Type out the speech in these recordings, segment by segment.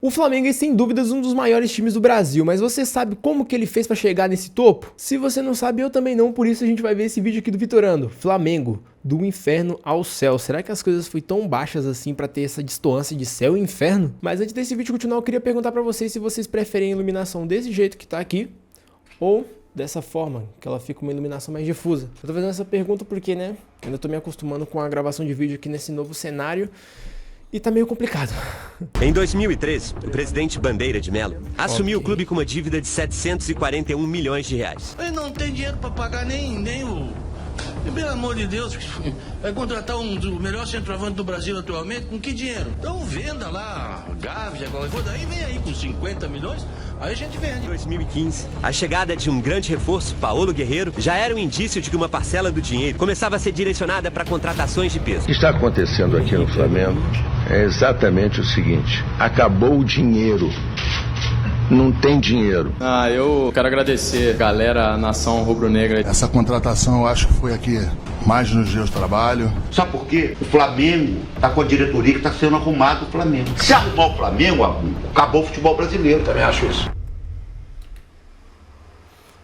O Flamengo é sem dúvidas um dos maiores times do Brasil, mas você sabe como que ele fez pra chegar nesse topo? Se você não sabe, eu também não, por isso a gente vai ver esse vídeo aqui do Vitorando. Flamengo, do inferno ao céu. Será que as coisas foram tão baixas assim pra ter essa distância de céu e inferno? Mas antes desse vídeo continuar, eu queria perguntar pra vocês se vocês preferem a iluminação desse jeito que tá aqui, ou dessa forma, que ela fica uma iluminação mais difusa. Eu tô fazendo essa pergunta porque, né, ainda tô me acostumando com a gravação de vídeo aqui nesse novo cenário. E tá meio complicado. Em 2013, o presidente Bandeira de Mello assumiu o clube com uma dívida de 741 milhões de reais. Ele não tem dinheiro pra pagar nem o... Pelo amor de Deus, vai contratar um dos melhores centroavantes do Brasil atualmente, com que dinheiro? Então venda lá, Gávea, qualquer coisa, aí vem aí com 50 milhões, aí a gente vende. Em 2015, a chegada de um grande reforço, Paulo Guerreiro, já era um indício de que uma parcela do dinheiro começava a ser direcionada para contratações de peso. O que está acontecendo aqui no Flamengo é exatamente o seguinte: acabou o dinheiro. Não tem dinheiro. Eu quero agradecer, galera, a nação rubro-negra. Essa contratação eu acho que foi aqui mais nos dias de trabalho. Sabe por quê? O Flamengo está com a diretoria que está sendo arrumado o Flamengo. Se arrumar o Flamengo, acabou o futebol brasileiro. Também acho isso.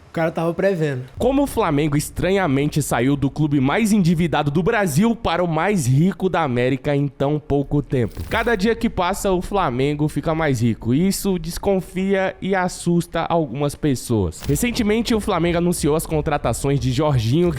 O cara tava prevendo. Como o Flamengo estranhamente saiu do clube mais endividado do Brasil para o mais rico da América em tão pouco tempo. Cada dia que passa, o Flamengo fica mais rico. Isso desconfia e assusta algumas pessoas. Recentemente, o Flamengo anunciou as contratações de Jorginho,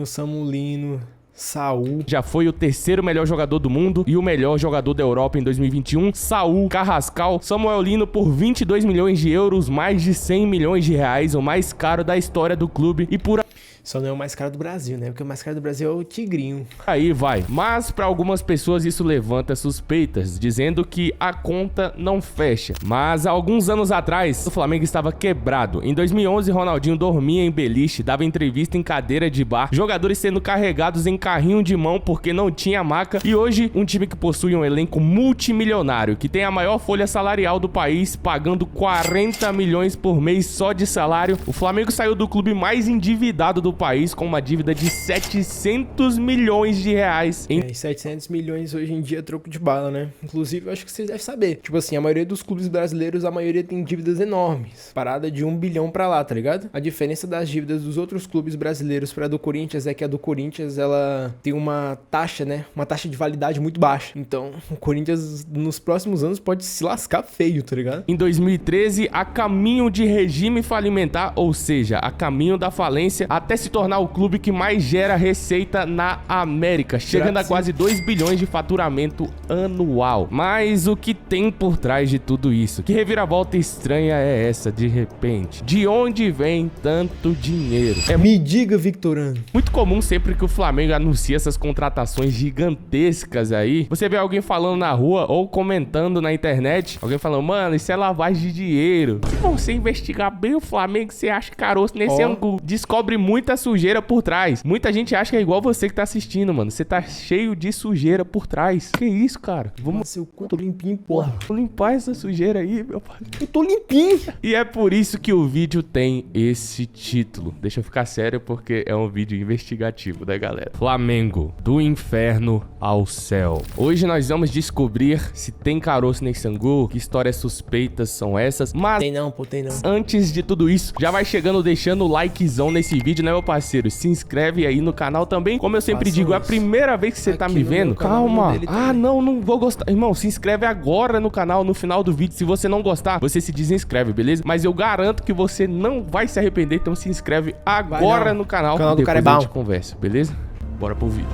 Samulino, Saul. Já foi o terceiro melhor jogador do mundo e o melhor jogador da Europa em 2021. Saul, Carrascal, Samuel Lino por 22 milhões de euros, mais de 100 milhões de reais, o mais caro da história do clube. E por Só não é o mais caro do Brasil, né? Porque o mais caro do Brasil é o Tigrinho. aí vai. Mas para algumas pessoas isso levanta suspeitas, dizendo que a conta não fecha. Mas há alguns anos atrás, o Flamengo estava quebrado. Em 2011, Ronaldinho dormia em beliche, dava entrevista em cadeira de bar, jogadores sendo carregados em carrinho de mão porque não tinha maca. E hoje, um time que possui um elenco multimilionário, que tem a maior folha salarial do país, pagando 40 milhões por mês só de salário. O Flamengo saiu do clube mais endividado do país com uma dívida de 700 milhões de reais. E 700 milhões hoje em dia é troco de bala, né? Inclusive, eu acho que vocês devem saber. Tipo assim, a maioria dos clubes brasileiros, a maioria tem dívidas enormes. Parada de 1 bilhão pra lá, tá ligado? A diferença das dívidas dos outros clubes brasileiros pra do Corinthians é que a do Corinthians, ela tem uma taxa, né? Uma taxa de validade muito baixa. Então, o Corinthians, nos próximos anos, pode se lascar feio, tá ligado? Em 2013, a caminho de regime falimentar, ou seja, a caminho da falência, até se tornar o clube que mais gera receita na América, chegando a quase 2 bilhões de faturamento anual. Mas o que tem por trás de tudo isso? Que reviravolta estranha é essa, de repente? De onde vem tanto dinheiro? Me diga, Vitorando. Muito comum sempre que o Flamengo anuncia essas contratações gigantescas aí, você vê alguém falando na rua ou comentando na internet, alguém falando, mano, isso é lavagem de dinheiro. Se você investigar bem o Flamengo, você acha caroço nesse ângulo. Descobre muita sujeira por trás. Muita gente acha que é igual você que tá assistindo, mano. Você tá cheio de sujeira por trás. Que isso, cara? Vamos... Seu cu, tô limpinho, porra. Vou limpar essa sujeira aí, meu pai. Eu tô limpinho. E é por isso que o vídeo tem esse título. Deixa eu ficar sério porque é um vídeo investigativo, né, galera? Flamengo, do inferno ao céu. Hoje nós vamos descobrir se tem caroço nesse angu, que histórias suspeitas são essas. Mas Tem não, pô, tem não. antes de tudo isso, já vai chegando deixando o likezão nesse vídeo, né, meu parceiro? Se inscreve aí no canal também. Como eu sempre digo, é a primeira vez que você tá Aqui me no vendo. meu canal, no Calma. dele Ah, também. não vou gostar. Irmão, se inscreve agora no canal, no final do vídeo. Se você não gostar, você se desinscreve, beleza? Mas eu garanto que você não vai se arrepender, então se inscreve agora no canal. O canal do e cara é depois a bom. gente conversa, beleza? Bora pro vídeo.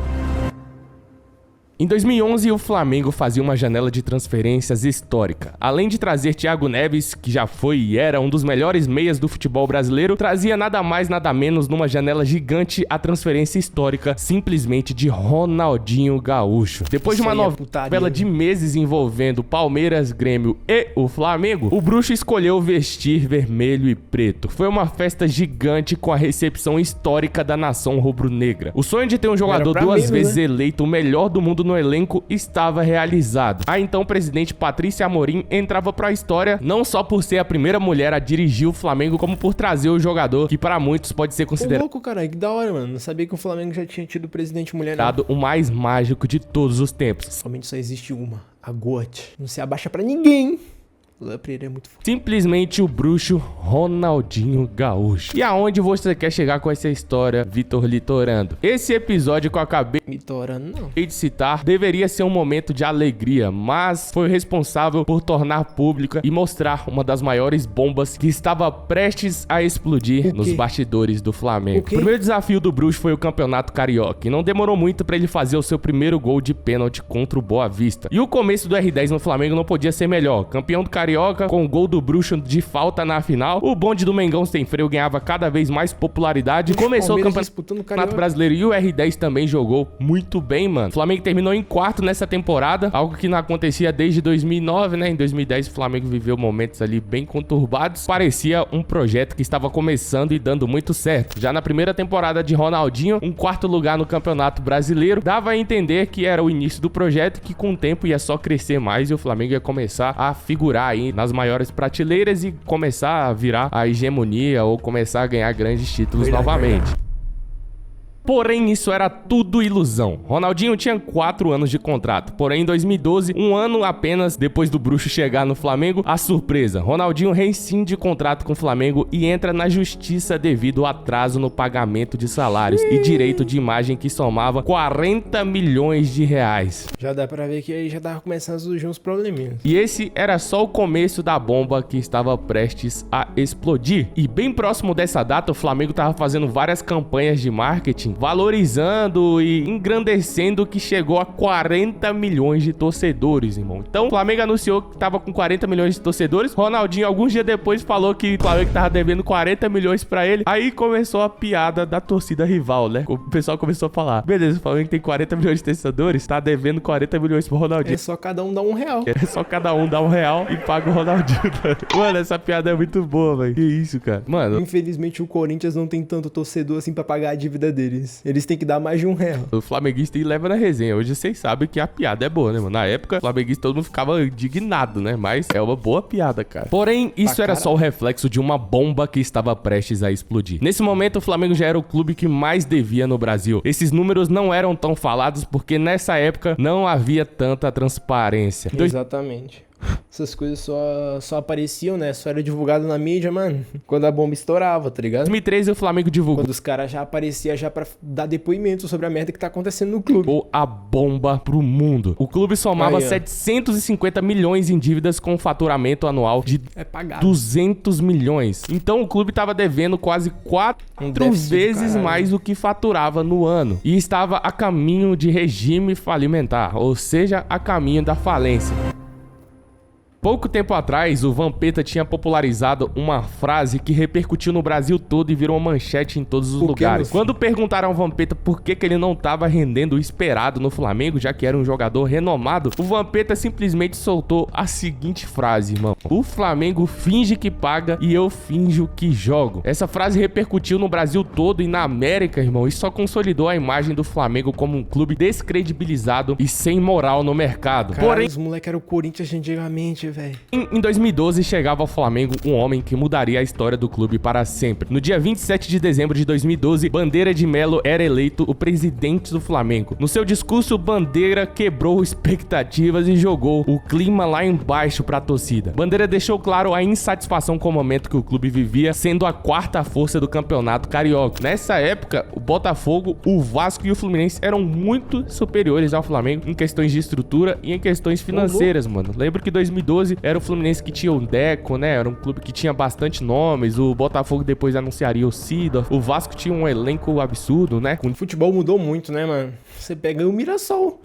Em 2011, o Flamengo fazia uma janela de transferências histórica. Além de trazer Thiago Neves, que já foi e era um dos melhores meias do futebol brasileiro, trazia nada mais nada menos numa janela gigante a transferência histórica simplesmente de Ronaldinho Gaúcho. Depois de uma Isso aí é novela putaria. de meses envolvendo Palmeiras, Grêmio e o Flamengo, o bruxo escolheu vestir vermelho e preto. Foi uma festa gigante com a recepção histórica da nação rubro-negra. O sonho de ter um jogador pra duas mesmo, vezes né? eleito o melhor do mundo no elenco estava realizado. A então presidente Patrícia Amorim entrava para a história não só por ser a primeira mulher a dirigir o Flamengo, como por trazer o jogador que para muitos pode ser Ô, considerado louco, caralho, que da hora, mano. Não sabia que o Flamengo já tinha tido presidente mulher, não. o mais mágico de todos os tempos. Somente só existe uma, a GOAT. Não se abaixa pra ninguém. O Léo Pereira é muito foda. Simplesmente o bruxo Ronaldinho Gaúcho. E aonde você quer chegar com essa história, Vitor Litorando? Esse episódio que eu acabei Litorando, não. de citar deveria ser um momento de alegria, mas foi responsável por tornar pública e mostrar uma das maiores bombas que estava prestes a explodir nos bastidores do Flamengo. O primeiro desafio do bruxo foi o Campeonato Carioca e não demorou muito para ele fazer o seu primeiro gol de pênalti contra o Boa Vista. E o começo do R10 no Flamengo não podia ser melhor. Campeão do Carioca, com o gol do bruxo de falta na final, o bonde do Mengão sem freio ganhava cada vez mais popularidade. Começou o Campeonato Brasileiro e o R10 também jogou muito bem, mano. O Flamengo terminou em quarto nessa temporada, algo que não acontecia desde 2009, né? Em 2010 o Flamengo viveu momentos ali bem conturbados. Parecia um projeto que estava começando e dando muito certo. Já na primeira temporada de Ronaldinho, um quarto lugar no Campeonato Brasileiro dava a entender que era o início do projeto, que com o tempo ia só crescer mais e o Flamengo ia começar a figurar aí nas maiores prateleiras e começar a virar a hegemonia ou começar a ganhar grandes títulos novamente. Porém, isso era tudo ilusão. Ronaldinho tinha 4 anos de contrato. Porém, em 2012, um ano apenas depois do bruxo chegar no Flamengo, a surpresa. Ronaldinho rescinde contrato com o Flamengo e entra na justiça devido ao atraso no pagamento de salários e direito de imagem que somava 40 milhões de reais. Já dá pra ver que aí já tava começando a surgir uns probleminhas. E esse era só o começo da bomba que estava prestes a explodir. E bem próximo dessa data, o Flamengo tava fazendo várias campanhas de marketing, valorizando e engrandecendo que chegou a 40 milhões de torcedores, irmão. Então, o Flamengo anunciou que tava com 40 milhões de torcedores. Ronaldinho, alguns dias depois, falou que o Flamengo tava devendo 40 milhões pra ele. Aí começou a piada da torcida rival, né? O pessoal começou a falar: beleza, o Flamengo tem 40 milhões de torcedores, tá devendo 40 milhões pro Ronaldinho. É só cada um dar R$1. É só cada um dar R$1 e paga o Ronaldinho. Mano, essa piada é muito boa, velho. Que isso, cara. Mano, infelizmente o Corinthians não tem tanto torcedor assim pra pagar a dívida deles. Eles têm que dar mais de R$1. O flamenguista leva na resenha. Hoje vocês sabem que a piada é boa, né, mano? Na época, o flamenguista todo mundo ficava indignado, né? Mas é uma boa piada, cara. Porém, isso era só o reflexo de uma bomba que estava prestes a explodir. Nesse momento, o Flamengo já era o clube que mais devia no Brasil. Esses números não eram tão falados porque nessa época não havia tanta transparência. Exatamente. Essas coisas só apareciam, né? Só era divulgado na mídia, mano, quando a bomba estourava, tá ligado? Em 2013 o Flamengo divulgou. Quando os caras já apareciam já pra dar depoimento sobre a merda que tá acontecendo no clube. Ou a bomba pro mundo. O clube somava aí, 750 milhões em dívidas com faturamento anual de 200 milhões. Então o clube tava devendo quase 4 vezes mais do que faturava no ano. E estava a caminho de regime falimentar, ou seja, a caminho da falência. Pouco tempo atrás, o Vampeta tinha popularizado uma frase que repercutiu no Brasil todo e virou manchete em todos os lugares. Quando perguntaram ao Vampeta por que ele não estava rendendo o esperado no Flamengo, já que era um jogador renomado, o Vampeta simplesmente soltou a seguinte frase, irmão: o Flamengo finge que paga e eu finjo que jogo. Essa frase repercutiu no Brasil todo e na América, irmão, e só consolidou a imagem do Flamengo como um clube descredibilizado e sem moral no mercado. Caralho, porém, os moleques eram o Corinthians antigamente, velho. Em 2012 chegava ao Flamengo um homem que mudaria a história do clube para sempre. No dia 27 de dezembro de 2012, Bandeira de Melo era eleito o presidente do Flamengo. No seu discurso, Bandeira quebrou expectativas e jogou o clima lá embaixo para a torcida. Bandeira deixou claro a insatisfação com o momento que o clube vivia, sendo a 4ª força do campeonato carioca. Nessa época, o Botafogo, o Vasco e o Fluminense eram muito superiores ao Flamengo em questões de estrutura e em questões financeiras, mano. Lembro que 2012 era o Fluminense que tinha o Deco, né? Era um clube que tinha bastante nomes. O Botafogo depois anunciaria o Sidorf. O Vasco tinha um elenco absurdo, né? O futebol mudou muito, né, mano? Você pega o Mirassol. O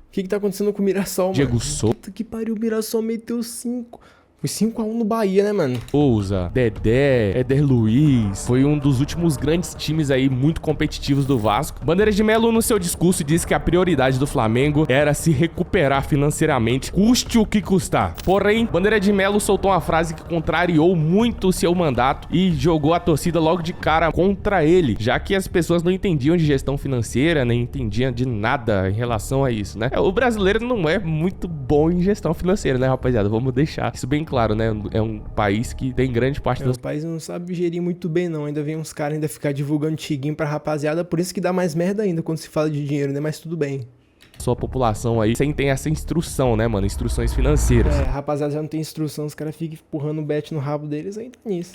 que tá acontecendo com o Mirassol, mano? Diego Souza. Puta que pariu, o Mirassol meteu 5. Foi 5-1 no Bahia, né, mano? Souza, Dedé, Éder Luiz. Foi um dos últimos grandes times aí muito competitivos do Vasco. Bandeira de Melo, no seu discurso, disse que a prioridade do Flamengo era se recuperar financeiramente, custe o que custar. Porém, Bandeira de Melo soltou uma frase que contrariou muito o seu mandato e jogou a torcida logo de cara contra ele, já que as pessoas não entendiam de gestão financeira, nem entendiam de nada em relação a isso, né? O brasileiro não é muito bom em gestão financeira, né, rapaziada? Vamos deixar isso bem claro, né? É um país que tem grande parte O país não sabe gerir muito bem, não. Ainda vem uns caras ainda ficar divulgando tiguinho pra rapaziada. Por isso que dá mais merda ainda quando se fala de dinheiro, né? Mas tudo bem. sua população aí sem ter essa instrução, né, mano? Instruções financeiras. Rapaziada, já não tem instrução, os caras ficam empurrando o bet no rabo deles ainda nisso.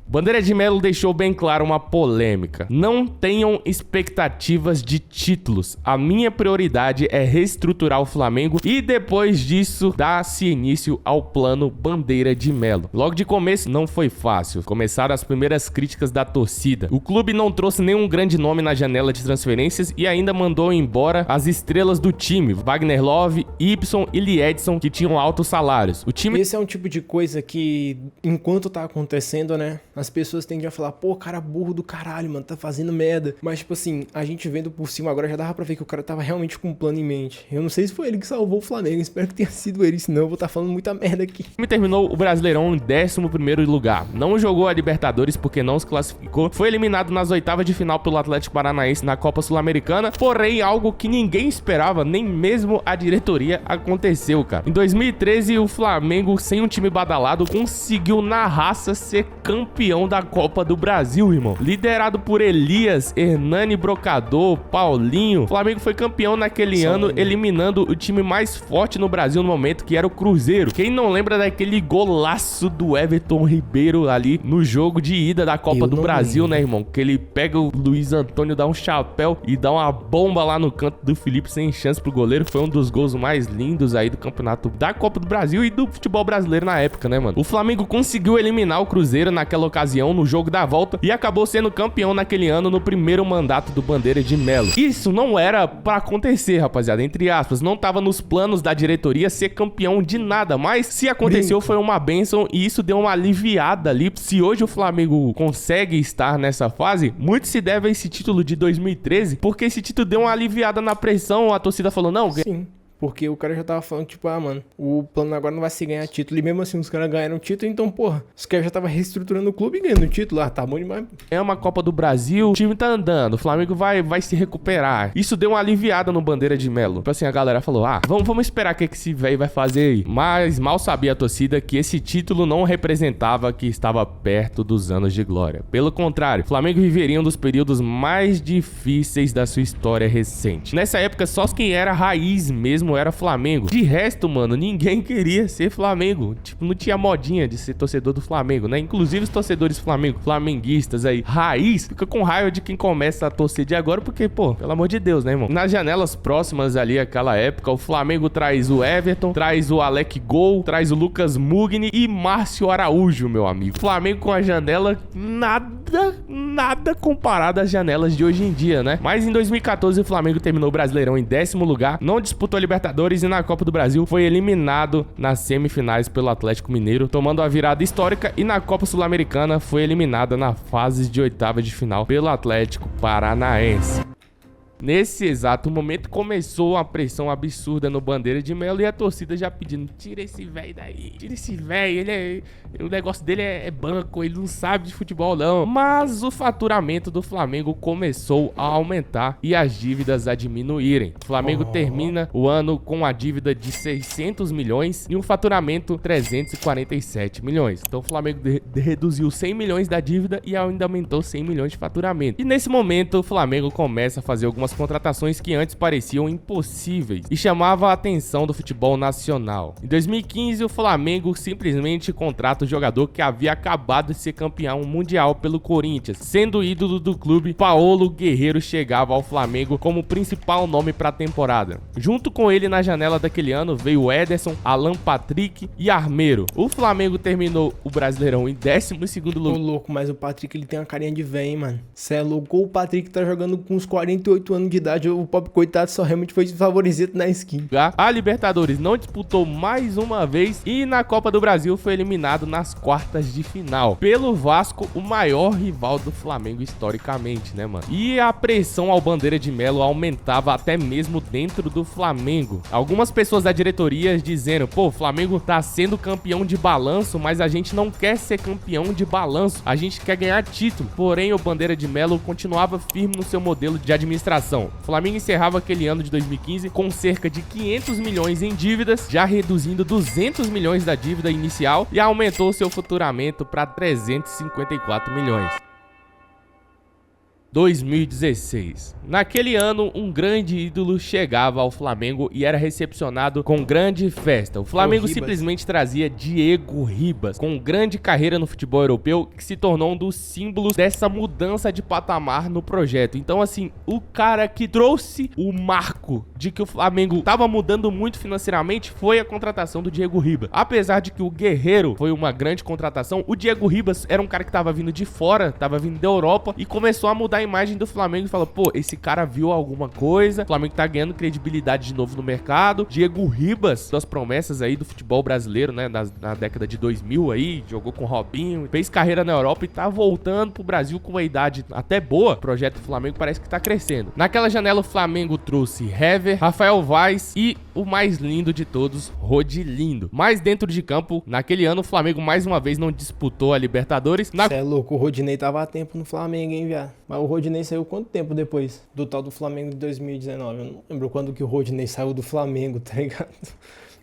Bandeira de Melo deixou bem claro uma polêmica. Não tenham expectativas de títulos. A minha prioridade é reestruturar o Flamengo e depois disso dar-se início ao plano Bandeira de Melo. Logo de começo não foi fácil. Começaram as primeiras críticas da torcida. O clube não trouxe nenhum grande nome na janela de transferências e ainda mandou embora as estrelas do time, Wagner Love, Ibson e Liedson, que tinham altos salários. O time... Esse é um tipo de coisa que, enquanto tá acontecendo, né, as pessoas tendem a falar, pô, cara burro do caralho, mano, tá fazendo merda. Mas, tipo assim, a gente vendo por cima agora já dava pra ver que o cara tava realmente com um plano em mente. Eu não sei se foi ele que salvou o Flamengo, espero que tenha sido ele, senão eu vou estar falando muita merda aqui. O time terminou o Brasileirão em 11º lugar. Não jogou a Libertadores porque não se classificou. Foi eliminado nas oitavas de final pelo Atlético Paranaense na Copa Sul-Americana. Porém, algo que ninguém esperava, nem mesmo a diretoria, aconteceu, cara. Em 2013, o Flamengo, sem um time badalado, conseguiu na raça ser campeão da Copa do Brasil, irmão. Liderado por Elias, Hernani Brocador, Paulinho, o Flamengo foi campeão naquele ano, eliminando o time mais forte no Brasil no momento, que era o Cruzeiro. Quem não lembra daquele golaço do Everton Ribeiro ali no jogo de ida da Copa do Brasil, né, irmão? Que ele pega o Luiz Antônio, dá um chapéu e dá uma bomba lá no canto do Felipe sem chance pro goleiro. Foi um dos gols mais lindos aí do campeonato da Copa do Brasil e do futebol brasileiro na época, né, mano? O Flamengo conseguiu eliminar o Cruzeiro naquela ocasião no jogo da volta e acabou sendo campeão naquele ano no primeiro mandato do Bandeira de Melo. Isso não era pra acontecer, rapaziada, entre aspas, não tava nos planos da diretoria ser campeão de nada, mas se aconteceu foi uma bênção e isso deu uma aliviada ali. Se hoje o Flamengo consegue estar nessa fase, muito se deve a esse título de 2013, porque esse título deu uma aliviada na pressão, a torcida falou, não... Sim. Porque o cara já tava falando, tipo, mano, o plano agora não vai ser ganhar título. E mesmo assim, os caras ganharam título, então, porra, os caras já tava reestruturando o clube e ganhando título. Ah, tá bom demais. É uma Copa do Brasil, o time tá andando, o Flamengo vai se recuperar. Isso deu uma aliviada no Bandeira de Melo. Tipo assim, a galera falou, vamos esperar o que esse velho vai fazer aí. Mas mal sabia a torcida que esse título não representava que estava perto dos anos de glória. Pelo contrário, o Flamengo viveria um dos períodos mais difíceis da sua história recente. Nessa época, só quem era raiz mesmo era Flamengo. De resto, mano, ninguém queria ser Flamengo. Tipo, não tinha modinha de ser torcedor do Flamengo, né? Inclusive os torcedores flamenguistas aí, raiz, fica com raiva de quem começa a torcer de agora, porque, pô, pelo amor de Deus, né, irmão? Nas janelas próximas ali, àquela época, o Flamengo traz o Everton, traz o Alec Gol, traz o Lucas Mugni e Márcio Araújo, meu amigo. Flamengo com a janela nada comparado às janelas de hoje em dia, né? Mas em 2014 o Flamengo terminou o Brasileirão em 10º lugar, não disputou a Libertadores e na Copa do Brasil foi eliminado nas semifinais pelo Atlético Mineiro, tomando a virada histórica, e na Copa Sul-Americana foi eliminada na fase de oitava de final pelo Atlético Paranaense. Nesse exato momento começou uma pressão absurda no Bandeira de Melo e a torcida já pedindo, tira esse velho daí, tira esse velho, o negócio dele é banco, ele não sabe de futebol não. Mas o faturamento do Flamengo começou a aumentar e as dívidas a diminuírem. O Flamengo termina o ano com a dívida de 600 milhões e um faturamento 347 milhões. Então o Flamengo reduziu 100 milhões da dívida e ainda aumentou 100 milhões de faturamento. E nesse momento o Flamengo começa a fazer algumas contratações que antes pareciam impossíveis e chamava a atenção do futebol nacional. Em 2015, o Flamengo simplesmente contrata o jogador que havia acabado de ser campeão mundial pelo Corinthians. Sendo ídolo do clube, Paolo Guerreiro chegava ao Flamengo como principal nome para a temporada. Junto com ele na janela daquele ano veio Ederson, Alan Patrick e Armeiro. O Flamengo terminou o Brasileirão em 12º lugar. Ô, louco, mas o Patrick, ele tem uma carinha de velho, hein, mano. Cê é louco, o Patrick tá jogando com uns 48 anos de idade, o pobre coitado só realmente foi favorecito na skin. A Libertadores não disputou mais uma vez e na Copa do Brasil foi eliminado nas quartas de final pelo Vasco, o maior rival do Flamengo historicamente, né, mano? E a pressão ao Bandeira de Melo aumentava até mesmo dentro do Flamengo. Algumas pessoas da diretoria dizendo, pô, o Flamengo tá sendo campeão de balanço, mas a gente não quer ser campeão de balanço, a gente quer ganhar título. Porém, o Bandeira de Melo continuava firme no seu modelo de administração. O Flamengo encerrava aquele ano de 2015 com cerca de 500 milhões em dívidas, já reduzindo 200 milhões da dívida inicial e aumentou seu faturamento para 354 milhões. 2016. Naquele ano, um grande ídolo chegava ao Flamengo e era recepcionado com grande festa. O Flamengo simplesmente trazia Diego Ribas, com grande carreira no futebol europeu, que se tornou um dos símbolos dessa mudança de patamar no projeto. Então, assim, o cara que trouxe o marco de que o Flamengo estava mudando muito financeiramente foi a contratação do Diego Ribas. Apesar de que o Guerreiro foi uma grande contratação, o Diego Ribas era um cara que estava vindo de fora, estava vindo da Europa e começou a mudar a imagem do Flamengo e falou, pô, esse cara viu alguma coisa, o Flamengo tá ganhando credibilidade de novo no mercado. Diego Ribas, das promessas aí do futebol brasileiro, né, na década de 2000 aí, jogou com o Robinho, fez carreira na Europa e tá voltando pro Brasil com uma idade até boa. O projeto do Flamengo parece que tá crescendo. Naquela janela o Flamengo trouxe Hever, Rafael Vaz e o mais lindo de todos, Rodilindo. Mas dentro de campo, naquele ano o Flamengo mais uma vez não disputou a Libertadores. Cê é louco, o Rodinei tava há tempo no Flamengo, hein, viado? Mas o Rodinei saiu quanto tempo depois do tal do Flamengo de 2019? Eu não lembro quando que o Rodinei saiu do Flamengo, tá ligado?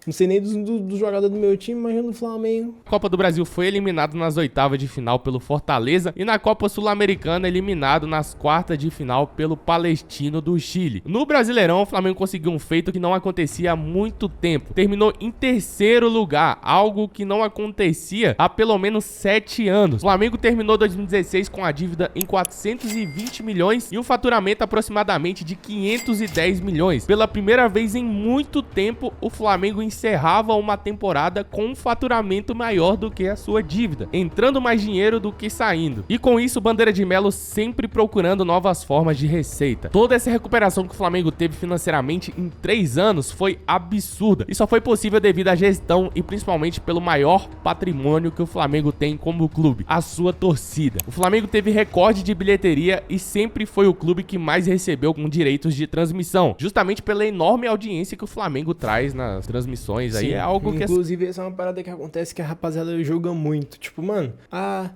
Não sei nem do jogador do meu time, imagina do Flamengo. A Copa do Brasil foi eliminado nas oitavas de final pelo Fortaleza e na Copa Sul-Americana eliminado nas quartas de final pelo Palestino do Chile. No Brasileirão, o Flamengo conseguiu um feito que não acontecia há muito tempo. Terminou em terceiro lugar, algo que não acontecia há pelo menos 7 anos. O Flamengo terminou 2016 com a dívida em 420 milhões e um faturamento aproximadamente de 510 milhões. Pela primeira vez em muito tempo, o Flamengo encerrava uma temporada com um faturamento maior do que a sua dívida, entrando mais dinheiro do que saindo. E com isso, Bandeira de Melo sempre procurando novas formas de receita. Toda essa recuperação que o Flamengo teve financeiramente em 3 anos foi absurda e só foi possível devido à gestão e principalmente pelo maior patrimônio que o Flamengo tem como clube, a sua torcida. O Flamengo teve recorde de bilheteria e sempre foi o clube que mais recebeu com direitos de transmissão, justamente pela enorme audiência que o Flamengo traz nas transmissões. Aí é algo que... Inclusive, essa é uma parada que acontece que a rapaziada joga muito. Tipo, mano,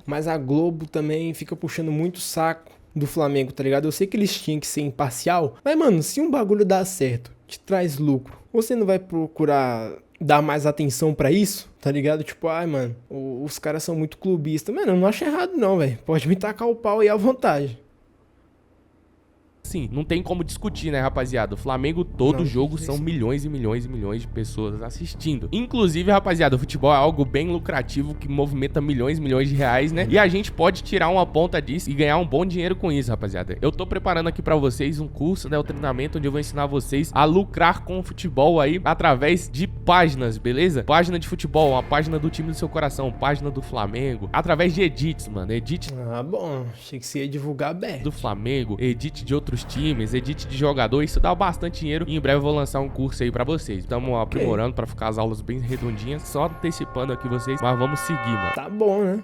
mas a Globo também fica puxando muito saco do Flamengo, tá ligado? Eu sei que eles tinham que ser imparcial, mas, mano, se um bagulho dá certo, te traz lucro, você não vai procurar dar mais atenção pra isso, tá ligado? Tipo, mano, os caras são muito clubistas. Mano, eu não acho errado não, velho. Pode me tacar o pau aí à vontade. Sim, não tem como discutir, né, rapaziada? O Flamengo, todo jogo são milhões e milhões e milhões de pessoas assistindo. Inclusive, rapaziada, o futebol é algo bem lucrativo que movimenta milhões e milhões de reais, né? E a gente pode tirar uma ponta disso e ganhar um bom dinheiro com isso, rapaziada. Eu tô preparando aqui pra vocês um curso, né, o treinamento onde eu vou ensinar vocês a lucrar com o futebol aí através de páginas, beleza? Página de futebol, uma página do time do seu coração, página do Flamengo, através de edits, mano, edit... bom, achei que você ia divulgar bem. Do Flamengo, edit de outros times, edit de jogador, isso dá bastante dinheiro e em breve eu vou lançar um curso aí pra vocês. Estamos aprimorando pra ficar as aulas bem redondinhas, só antecipando aqui vocês, mas vamos seguir, mano. Tá bom, né?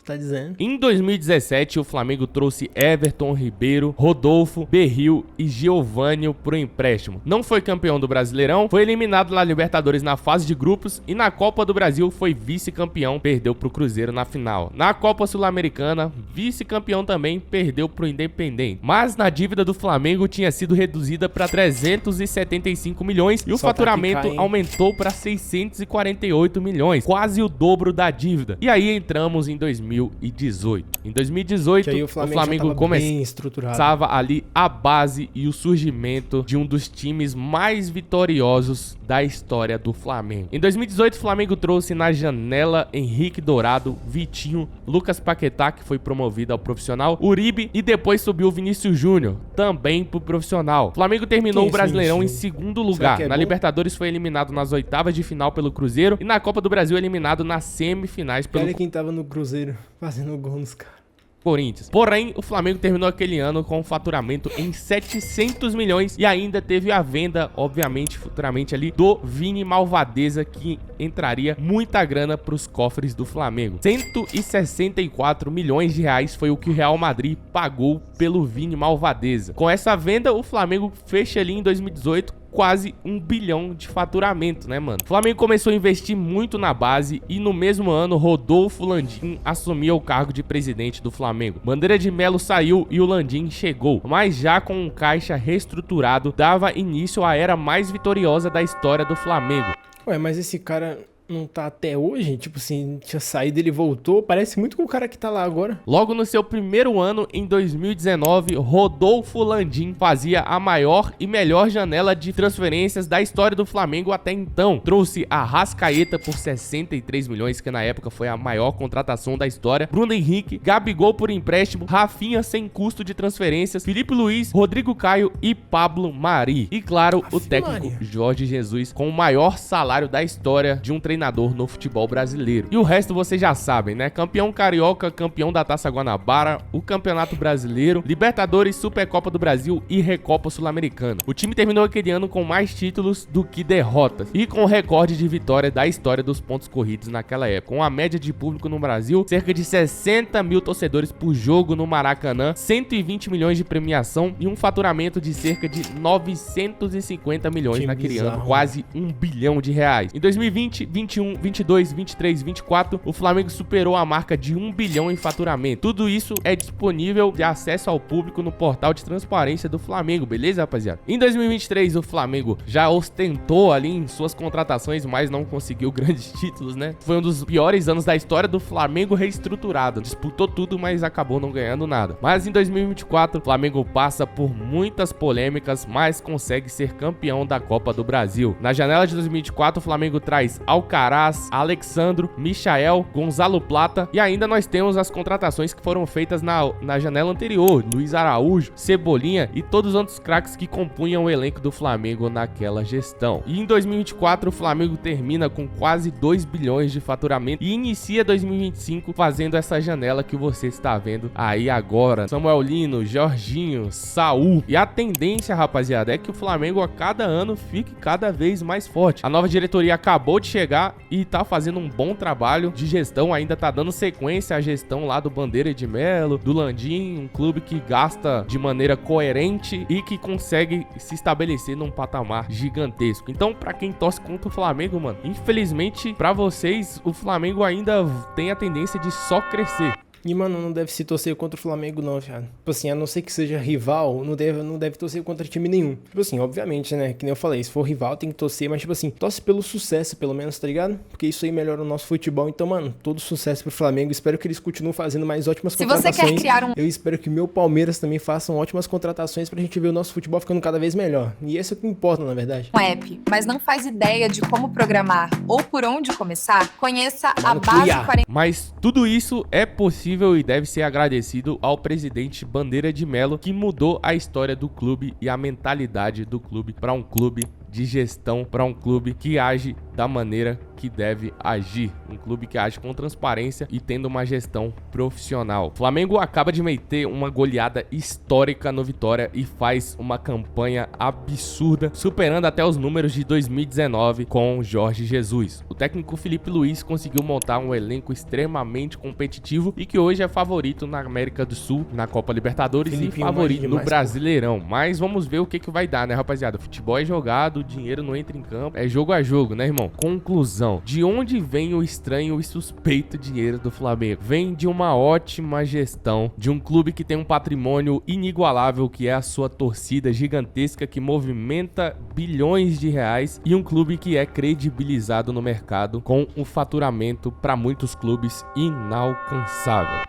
Tá dizendo. Em 2017, o Flamengo trouxe Everton Ribeiro, Rodolfo, Berril e Giovânio pro empréstimo. Não foi campeão do Brasileirão, foi eliminado na Libertadores na fase de grupos e na Copa do Brasil foi vice-campeão, perdeu pro Cruzeiro na final. Na Copa Sul-Americana, vice-campeão também, perdeu pro Independente. Mas na dívida do Flamengo tinha sido reduzida para 375 milhões e o faturamento aumentou para 648 milhões, quase o dobro da dívida. E aí entramos em 2018. Em 2018, o Flamengo começava ali a base e o surgimento de um dos times mais vitoriosos da história do Flamengo. Em 2018, o Flamengo trouxe na janela Henrique Dourado, Vitinho, Lucas Paquetá, que foi promovido ao profissional, Uribe e depois subiu o Vinícius Júnior, também pro profissional. O Flamengo terminou o Brasileirão em segundo lugar. Na Libertadores foi eliminado nas oitavas de final pelo Cruzeiro e na Copa do Brasil eliminado nas semifinais pelo... Olha quem tava no Cruzeiro fazendo gol nos caras. Corinthians. Porém, o Flamengo terminou aquele ano com um faturamento em 700 milhões e ainda teve a venda, obviamente, futuramente ali, do Vini Malvadeza, que entraria muita grana pros cofres do Flamengo. 164 milhões de reais foi o que o Real Madrid pagou pelo Vini Malvadeza. Com essa venda, o Flamengo fecha ali em 2018 quase 1 bilhão de faturamento, né, mano? O Flamengo começou a investir muito na base e no mesmo ano, Rodolfo Landim assumiu o cargo de presidente do Flamengo. Bandeira de Melo saiu e o Landim chegou, mas já com um caixa reestruturado, dava início à era mais vitoriosa da história do Flamengo. Ué, mas esse cara não tá até hoje? Tipo assim, tinha saído, ele voltou. Parece muito com o cara que tá lá agora. Logo no seu primeiro ano, em 2019, Rodolfo Landim fazia a maior e melhor janela de transferências da história do Flamengo até então. Trouxe Arrascaeta por 63 milhões, que na época foi a maior contratação da história. Bruno Henrique, Gabigol por empréstimo, Rafinha sem custo de transferências, Felipe Luiz, Rodrigo Caio e Pablo Mari. E claro, o técnico Jorge Jesus com o maior salário da história de um treinador no futebol brasileiro. E o resto vocês já sabem, né? Campeão carioca, campeão da Taça Guanabara, o Campeonato Brasileiro, Libertadores, Supercopa do Brasil e Recopa Sul-Americana. O time terminou aquele ano com mais títulos do que derrotas e com o recorde de vitória da história dos pontos corridos naquela época. Com a média de público no Brasil, cerca de 60 mil torcedores por jogo no Maracanã, 120 milhões de premiação e um faturamento de cerca de 950 milhões naquele ano, quase 1 bilhão de reais. Em 2020, 21, 22, 23, 24, o Flamengo superou a marca de 1 bilhão em faturamento. Tudo isso é disponível de acesso ao público no portal de transparência do Flamengo, beleza, rapaziada? Em 2023, o Flamengo já ostentou ali em suas contratações, mas não conseguiu grandes títulos, né? Foi um dos piores anos da história do Flamengo reestruturado. Disputou tudo, mas acabou não ganhando nada. Mas em 2024, o Flamengo passa por muitas polêmicas, mas consegue ser campeão da Copa do Brasil. Na janela de 2024, o Flamengo traz Alcaraz, Alexandro, Michael, Gonzalo Plata e ainda nós temos as contratações que foram feitas na janela anterior, Luiz Araújo, Cebolinha e todos os outros craques que compunham o elenco do Flamengo naquela gestão. E em 2024, o Flamengo termina com quase 2 bilhões de faturamento e inicia 2025 fazendo essa janela que você está vendo aí agora. Samuel Lino, Jorginho, Saul. E a tendência, rapaziada, é que o Flamengo a cada ano fique cada vez mais forte. A nova diretoria acabou de chegar e tá fazendo um bom trabalho de gestão, ainda tá dando sequência à gestão lá do Bandeira de Melo, do Landim, um clube que gasta de maneira coerente e que consegue se estabelecer num patamar gigantesco. Então, pra quem torce contra o Flamengo, mano, infelizmente pra vocês, o Flamengo ainda tem a tendência de só crescer. E, mano, não deve se torcer contra o Flamengo, não, cara. Tipo assim, a não ser que seja rival, não deve torcer contra time nenhum. Tipo assim, obviamente, né? Que nem eu falei, se for rival, tem que torcer, mas, tipo assim, torce pelo sucesso, pelo menos, tá ligado? Porque isso aí melhora o nosso futebol. Então, mano, todo sucesso pro Flamengo. Espero que eles continuem fazendo mais ótimas contratações. Se você quer criar Eu espero que o meu Palmeiras também façam ótimas contratações pra gente ver o nosso futebol ficando cada vez melhor. E esse é o que importa, na verdade. Um app, mas não faz ideia de como programar ou por onde começar? Conheça a Base 40. Mas tudo isso é possível e deve ser agradecido ao presidente Bandeira de Melo, que mudou a história do clube e a mentalidade do clube para um clube de gestão, para um clube que age da maneira que deve agir. Um clube que age com transparência e tendo uma gestão profissional. O Flamengo acaba de meter uma goleada histórica no Vitória e faz uma campanha absurda, superando até os números de 2019 com Jorge Jesus. O técnico Felipe Luiz conseguiu montar um elenco extremamente competitivo e que hoje é favorito na América do Sul, na Copa Libertadores e favorito no Brasileirão. Mas vamos ver o que vai dar, né, rapaziada? O futebol é jogado, o dinheiro não entra em campo, é jogo a jogo, né, irmão? Conclusão. De onde vem o estranho e suspeito dinheiro do Flamengo? Vem de uma ótima gestão, de um clube que tem um patrimônio inigualável, que é a sua torcida gigantesca que movimenta bilhões de reais, e um clube que é credibilizado no mercado com um faturamento para muitos clubes inalcançável.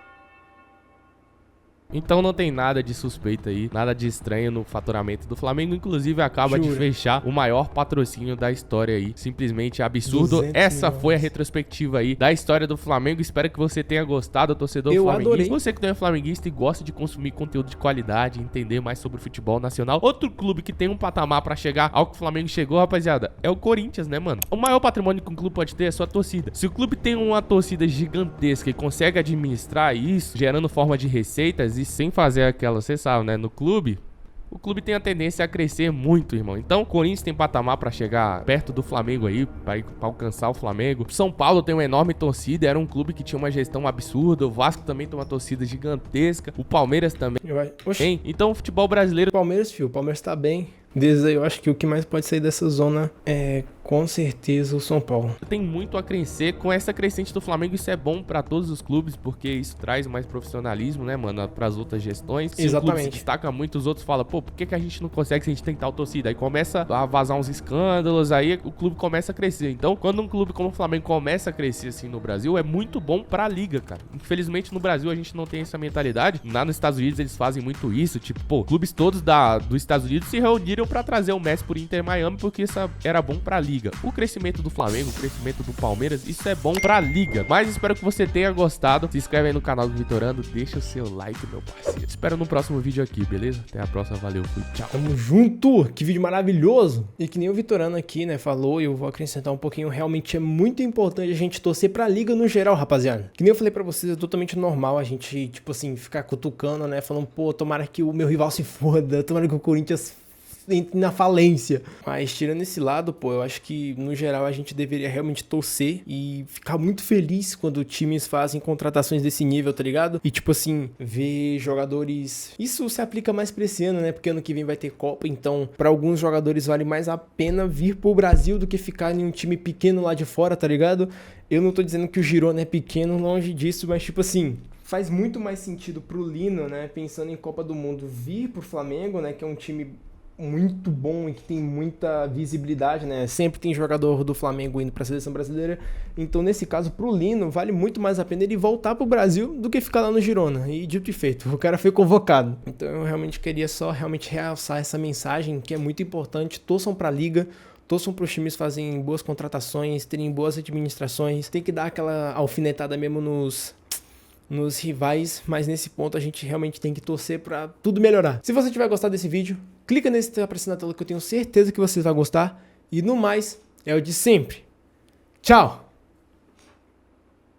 Então não tem nada de suspeito aí, nada de estranho no faturamento do Flamengo. Inclusive acaba de fechar o maior patrocínio da história aí, simplesmente absurdo. Essa foi a retrospectiva aí da história do Flamengo. Espero que você tenha gostado, torcedor flamenguista. Adorei. Você que não é flamenguista e gosta de consumir conteúdo de qualidade, entender mais sobre o futebol nacional. Outro clube que tem um patamar pra chegar ao que o Flamengo chegou, rapaziada, é o Corinthians, né, mano? O maior patrimônio que um clube pode ter é a sua torcida. Se o clube tem uma torcida gigantesca e consegue administrar isso, gerando forma de receitas e sem fazer aquela, você sabe, né, no clube, o clube tem a tendência a crescer muito, irmão. Então o Corinthians tem patamar pra chegar perto do Flamengo aí, pra alcançar o Flamengo. São Paulo tem uma enorme torcida, era um clube que tinha uma gestão absurda. O Vasco também tem uma torcida gigantesca. O Palmeiras também tem. Então o futebol brasileiro... O Palmeiras tá bem. Desde aí eu acho que o que mais pode sair dessa zona é Com certeza o São Paulo. Tem muito a crescer com essa crescente do Flamengo. Isso é bom pra todos os clubes, porque isso traz mais profissionalismo, né, mano, pras outras gestões. Se Exatamente. o clube se destaca muito, os outros falam, pô, por que a gente não consegue se a gente tem tal torcida? Aí começa a vazar uns escândalos, aí o clube começa a crescer. Então, quando um clube como o Flamengo começa a crescer assim no Brasil, é muito bom pra liga, cara. Infelizmente, no Brasil, a gente não tem essa mentalidade. Lá nos Estados Unidos, eles fazem muito isso. Tipo, pô, clubes todos dos Estados Unidos se reuniram pra trazer o Messi por Inter Miami, porque isso era bom pra liga. O crescimento do Flamengo, o crescimento do Palmeiras, isso é bom pra liga. Mas espero que você tenha gostado. Se inscreve aí no canal do Vitorando, deixa o seu like, meu parceiro. Espero no próximo vídeo aqui, beleza? Até a próxima, valeu, fui, tchau. Tamo junto! Que vídeo maravilhoso! E que nem o Vitorano aqui, né, falou, e eu vou acrescentar um pouquinho, realmente é muito importante a gente torcer pra liga no geral, rapaziada. Que nem eu falei pra vocês, é totalmente normal a gente, tipo assim, ficar cutucando, né, falando, pô, tomara que o meu rival se foda, tomara que o Corinthians entre na falência. Mas tirando esse lado, pô, eu acho que no geral a gente deveria realmente torcer e ficar muito feliz quando times fazem contratações desse nível, tá ligado? E tipo assim, ver jogadores... Isso se aplica mais pra esse ano, né? Porque ano que vem vai ter Copa, então pra alguns jogadores vale mais a pena vir pro Brasil do que ficar em um time pequeno lá de fora, tá ligado? Eu não tô dizendo que o Girona é pequeno, longe disso, mas tipo assim... Faz muito mais sentido pro Lino, né? Pensando em Copa do Mundo, vir pro Flamengo, né? Que é um time muito bom e que tem muita visibilidade, né? Sempre tem jogador do Flamengo indo pra seleção brasileira. Então, nesse caso, pro Lino, vale muito mais a pena ele voltar pro Brasil do que ficar lá no Girona. E dito e feito, o cara foi convocado. Então, eu realmente queria só realçar essa mensagem, que é muito importante. Torçam pra liga. Torçam para os times fazerem boas contratações, terem boas administrações. Tem que dar aquela alfinetada mesmo nos rivais, mas nesse ponto a gente realmente tem que torcer pra tudo melhorar. Se você tiver gostado desse vídeo, clica nesse que tá aparecendo na tela que eu tenho certeza que vocês vão gostar. E no mais, é o de sempre. Tchau!